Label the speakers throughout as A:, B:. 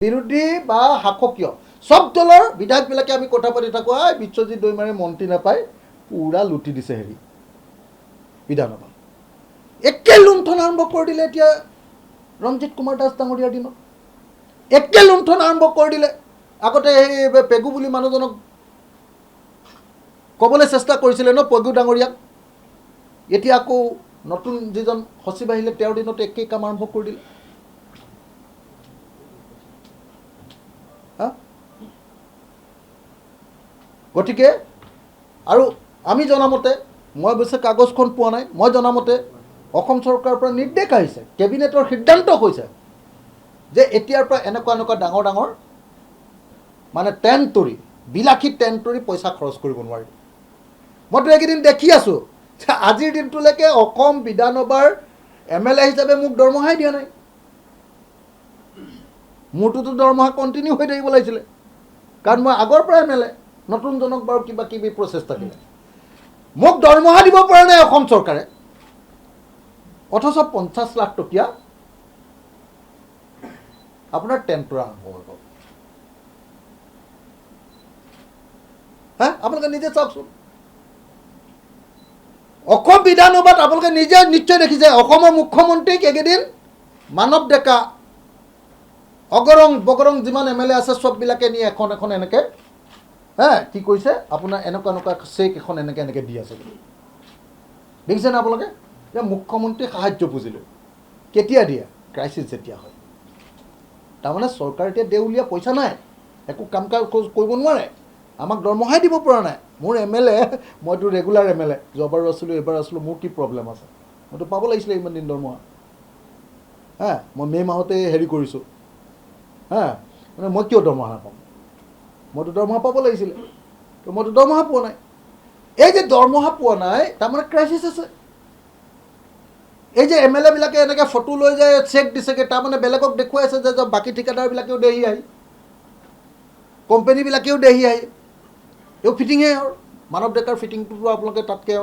A: বিৰোধী বা শাসকীয় সব দলৰ বিধায়কবিলাকে আমি কথা পাতি থাকোঁ বিশ্বজিৎ দৈমাৰে মন্ত্ৰী নাপায় পুৰা লুটি দিছে হেৰি বিধানসভা একে লুণ্ঠন আৰম্ভ কৰি দিলে এতিয়া ৰঞ্জিত কুমাৰ দাস ডাঙৰীয়াৰ দিনত একে লুণ্ঠন আৰম্ভ কৰি দিলে আগতে সেই পেগু বুলি মানুহজনক ক'বলৈ চেষ্টা কৰিছিলে ন পেগু ডাঙৰীয়াক এতিয়া আকৌ নতুন যিজন সচিব আহিলে তেওঁৰ দিনত একেই কাম আৰম্ভ কৰি দিলে গতিকে আৰু আমি জনামতে মই অৱশ্যে কাগজখন পোৱা নাই মই জনামতে অসম চৰকাৰৰ পৰা নিৰ্দেশ আহিছে কেবিনেটৰ সিদ্ধান্ত হৈছে যে এতিয়াৰ পৰা এনেকুৱা এনেকুৱা ডাঙৰ ডাঙৰ মানে টেণ্টৰি বিলাসী টেণ্টৰি পইচা খৰচ কৰিব নোৱাৰিব মইতো এইকেইদিন দেখি আছোঁ আজিৰ দিনটোলৈকে অসম বিধানসভাৰ MLA হিচাপে মোক দৰমহাই দিয়া নাই মোৰটোতো দৰমহা কণ্টিনিউ হৈ থাকিব লাগিছিলে কাৰণ মই আগৰ পৰা MLA নতুনজনক বাৰু কিবা কিবি প্ৰচেছ থাকিলে মোক দৰমহা দিব পৰা নাই অসম চৰকাৰে অথচ 50 লাখ টকীয়া আপোনাৰ টেণ্টৰা আৰম্ভ হৈ গ'ল আপোনালোকে নিজে চাওকচোন অসম বিধানসভাত আপোনালোকে নিজে নিশ্চয় দেখিছে অসমৰ মুখ্যমন্ত্ৰীক এইকেইদিন মানৱ ডেকা অগৰং বগৰং যিমান MLA আছে চববিলাকে নি এখন এখন এনেকৈ কি কৈছে আপোনাৰ এনেকুৱা এনেকুৱা চেক এখন এনেকৈ এনেকৈ দি আছে দেখিছেনে আপোনালোকে যে মুখ্যমন্ত্ৰী সাহায্য বুজিলোঁ কেতিয়া দিয়ে ক্ৰাইচিছ যেতিয়া হয় তাৰমানে চৰকাৰ এতিয়া দেউলীয়া পইচা নাই একো কাম কাজ কৰিব নোৱাৰে আমাক দৰমহাই দিব পৰা নাই মোৰ MLA মইতো ৰেগুলাৰ MLA যোৱাবাৰো আছিলোঁ এইবাৰ আছিলোঁ মোৰ কি প্ৰব্লেম আছে মইতো পাব লাগিছিলে ইমান দিন দৰমহা মই মে' মাহতে হেৰি কৰিছোঁ মানে মই কিয় দৰমহা নাপাম মইতো দৰমহা পাব লাগিছিলে তো মইতো দৰমহা পোৱা নাই এই যে দৰমহা পোৱা নাই তাৰমানে ক্ৰাইচিছ আছে এই যে MLA বিলাকে এনেকৈ ফটো লৈ যায় চেক দিছেগৈ তাৰমানে বেলেগক দেখুৱাইছে যে বাকী ঠিকাদাৰবিলাকেও দেহি আহি কোম্পানীবিলাকেও দেহি আহি এই ফিটিঙে আৰু মানৱ ডেকাৰ ফিটিংটোতো আপোনালোকে তাতকৈ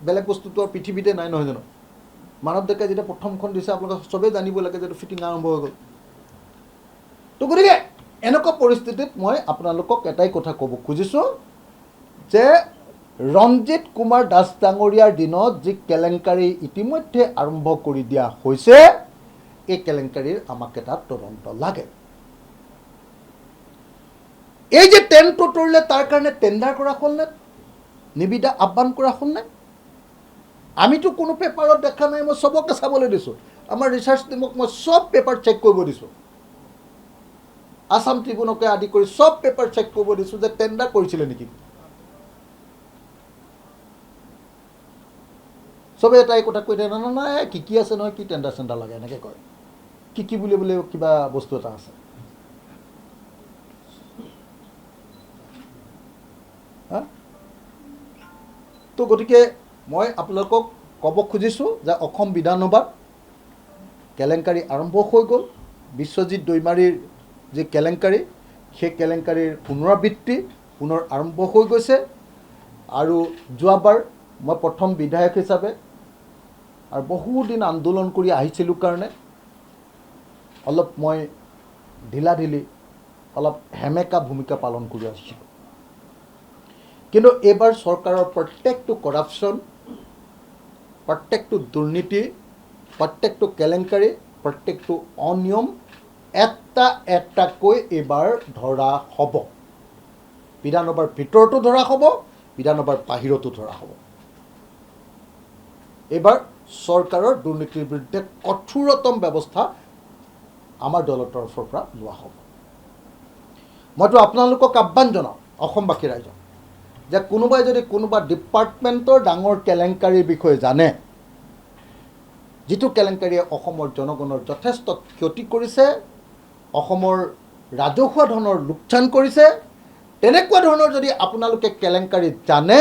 A: বেলেগ বস্তুটো আৰু পৃথিৱীতে নাই নহয় জানো মানৱ ডেকাই যেতিয়া প্ৰথমখন দিছে আপোনালোকে চবেই জানিব লাগে যে ফিটিং আৰম্ভ হৈ গ'ল তো গতিকে এনেকুৱা পৰিস্থিতিত মই আপোনালোকক এটাই কথা ক'ব খুজিছোঁ যে ৰঞ্জিত কুমাৰ দাস ডাঙৰীয়াৰ দিনত যি কেলেংকাৰী ইতিমধ্যে আৰম্ভ কৰি দিয়া হৈছে এই কেলেংকাৰীৰ আমাক এটা তদন্ত লাগে এই যে টেণ্ট তৰিলে তাৰ কাৰণে টেণ্ডাৰ কৰা হ'লনে নিবিদা আহ্বান কৰা হ'লনে আমিতো কোনো পেপাৰত দেখা নাই মই চবকে চাবলৈ দিছোঁ আমাৰ ৰিচাৰ্চ টিমক মই চব পেপাৰ চেক কৰিব দিছোঁ আসাম ট্ৰিবিউনকে আদি কৰি সব পেপাৰ চেক কৰিব দিছোঁ যে টেণ্ডাৰ কৰিছিলে নেকি চবে এটাই কথা কৈ দিয়ে নাই কি আছে নহয় কি টেণ্ডাৰ চেণ্ডাৰ লাগে এনেকৈ কয় কি বুলি বোলে কিবা বস্তু এটা আছে তো গতিকে মই আপোনালোকক ক'ব খুজিছোঁ যে অসম বিধানসভাত কেলেংকাৰী আৰম্ভ হৈ গ'ল বিশ্বজিৎ দৈমাৰীৰ যে কেলেংকাৰী সেই কেলেংকাৰীৰ পুনৰাবৃত্তি পুনৰ আৰম্ভ হৈ গৈছে আৰু যোৱাবাৰ মই প্ৰথম বিধায়ক হিচাপে আৰু বহুদিন আন্দোলন কৰি আহিছিলোঁ কাৰণে অলপ মই ঢিলাঢিলি অলপ হেমেকা ভূমিকা পালন কৰি আহিছিলোঁ কিন্তু এইবাৰ চৰকাৰৰ প্ৰত্যেকটো কৰাপশ্যন প্ৰত্যেকটো দুৰ্নীতি প্ৰত্যেকটো কেলেংকাৰী প্ৰত্যেকটো অনিয়ম এটা এটাকৈ এইবাৰ ধৰা হ'ব বিধানসভাৰ ভিতৰতো ধৰা হ'ব বিধানসভাৰ বাহিৰতো ধৰা হ'ব এইবাৰ চৰকাৰৰ দুৰ্নীতিৰ বিৰুদ্ধে কঠোৰতম ব্যৱস্থা আমাৰ দলৰ তৰফৰ পৰা লোৱা হ'ব মইতো আপোনালোকক আহ্বান জনাওঁ অসমবাসী ৰাইজক যে কোনোবাই যদি কোনোবা ডিপাৰ্টমেণ্টৰ ডাঙৰ কেলেংকাৰীৰ বিষয়ে জানে যিটো কেলেংকাৰীয়ে অসমৰ জনগণৰ যথেষ্ট ক্ষতি কৰিছে অসমৰ ৰাজহুৱা ধনৰ লোকচান কৰিছে তেনেকুৱা ধৰণৰ যদি আপোনালোকে কেলেংকাৰী জানে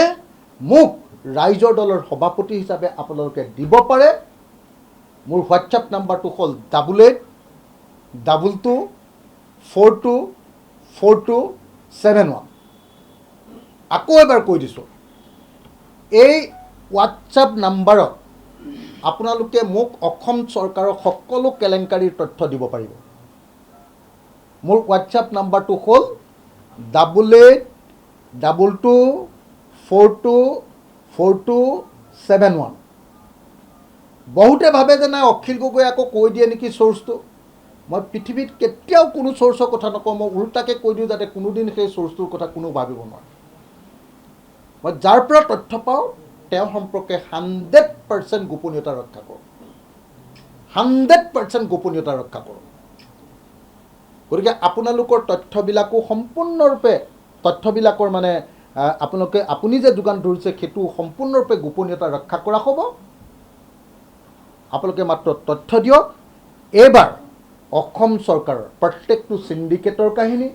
A: মোক ৰাইজৰ দলৰ সভাপতি হিচাপে আপোনালোকে দিব পাৰে মোৰ হোৱাটছআপ নাম্বাৰটো হ'ল 8822424271 আকৌ এবাৰ কৈ দিছোঁ এই হোৱাটছআপ নাম্বাৰত আপোনালোকে মোক অসম চৰকাৰৰ সকলো কেলেংকাৰীৰ তথ্য দিব পাৰিব মোৰ হোৱাটছআপ নাম্বাৰটো হ'ল 8842424271। বহুতে ভাবে যে নাই অখিল গগৈ আকৌ কৈ দিয়ে নেকি চ'ৰ্চটো। মই পৃথিৱীত কেতিয়াও কোনো চ'ৰ্চৰ কথা নকওঁ, মই উল্টাকৈ কৈ দিওঁ যাতে কোনোদিন সেই চ'ৰ্চটোৰ কথা কোনো ভাবিব নোৱাৰে। মই যাৰ পৰা তথ্য পাওঁ তেওঁ সম্পৰ্কে 100% গোপনীয়তা ৰক্ষা কৰোঁ, 100% গোপনীয়তা ৰক্ষা কৰোঁ। গতিকে আপোনালোকৰ তথ্যবিলাকো সম্পূৰ্ণৰূপে তথ্যবিলাকৰ মানে আপুনি যে যোগান ধৰিছে সেইটো সম্পূৰ্ণৰূপে গোপনীয়তা ৰক্ষা কৰা হ'ব। আপোনালোকে মাত্ৰ তথ্য দিয়ক। এইবাৰ অসম চৰকাৰৰ প্ৰত্যেকটো চিণ্ডিকেটৰ কাহিনী,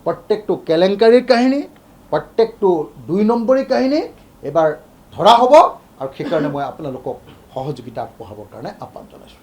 A: প্ৰত্যেকটো কেলেংকাৰীৰ কাহিনী, প্ৰত্যেকটো 2 নম্বৰী কাহিনী এইবাৰ ধৰা হ'ব, আৰু সেইকাৰণে মই আপোনালোকক সহযোগিতা আগবঢ়াবৰ কাৰণে আহ্বান জনাইছোঁ।